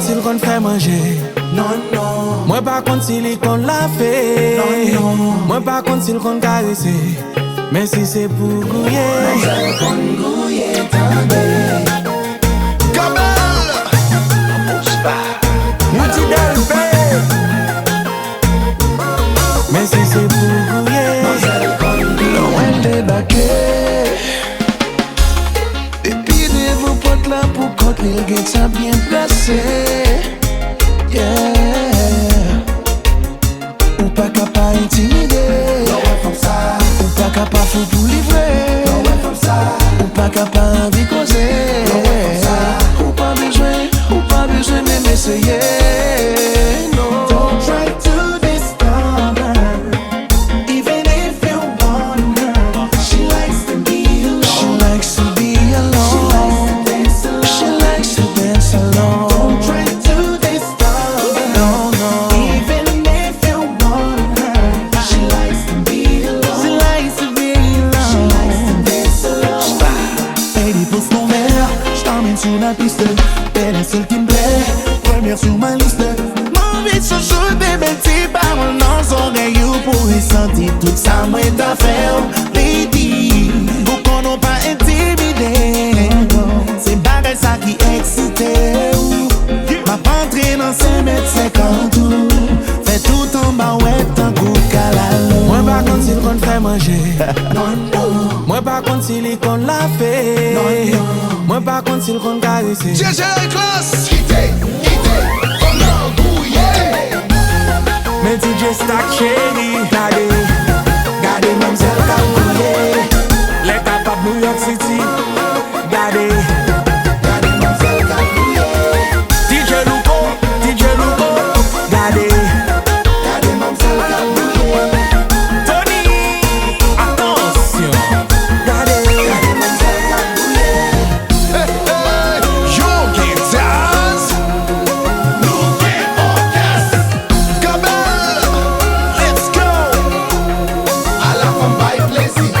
s'il qu'on fait manger. Non, non. Moi pas contre s'il qu'on l'a fait. Non, non. Moi pas contre s'il qu'on caresse. Mais si c'est pour Gouye. Konn Gouye, tendez. Gabel. Multi Delpe. Mais si c'est pour Gouye. Loin débarqué. Depuis de vos potes là pour côté, il get ça bien placé. Yeah. Ou pas capable intimider. Ou pas capable faut tout livrer. Ou pas capable de causer. Ou pas besoin même essayer. No. Don't try to disturb her. Even if you want her. She likes to be alone. She likes to be alone. She likes to dance alone. Don't try to disturb her. No, no. Even if you want her. She likes to be alone. She likes to be alone. She likes to dance alone. Baby, pousse ton verre. J't'emmène sur la piste. T'es la seule qui me plaît. Première sur ma liste. Mon vie se joue des belles petites paroles dans son oreille. Pour ressentir tout ça, moi t'as fait. Lady, vous qu'on n'a pas intimidé. C'est bagay ça qui excite. Ma pentrée dans 5m50. Fait tout en bas, ouais, tant coup calalo. Moi pas contre s'il qu'on fait manger. Non, non. Moi pas contre s'il qu'on l'a fait. Non, non. Moi pas contre s'il qu'on caresse. JJ classe. Konn Gouye. Mais DJ Stack chéri. Gade Mamselle Gouye. Les capables New York City. Gade Mamselle Gouye. DJ Luko. Gade Mamselle Gouye. Tony. Attention. Gade Mamselle Gouye. Yo guitars. Gabel. Let's go. À la femme by Plaisir.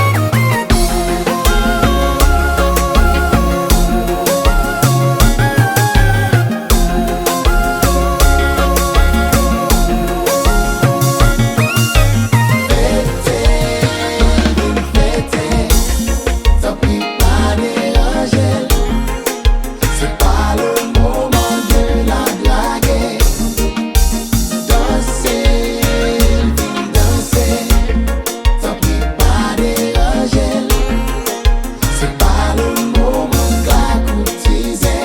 C'est pas le moment de la blaguer. Danser, ça pique pas déranger. C'est pas le moment de la courtiser.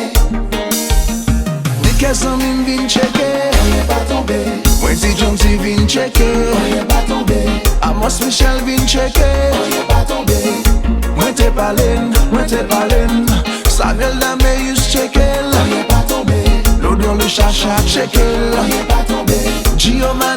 Dès qu'elle s'en vient checker, on n'est pas tombé. Moi si John si vient checker, on n'est pas tombé. Amos Michel vient checker, on n'est pas tombé. Moi t'es pas laine. Samuel Dameus checker, on n'est pas tombé. L'odeur le chacha checker, on n'est pas tombé. Giovanni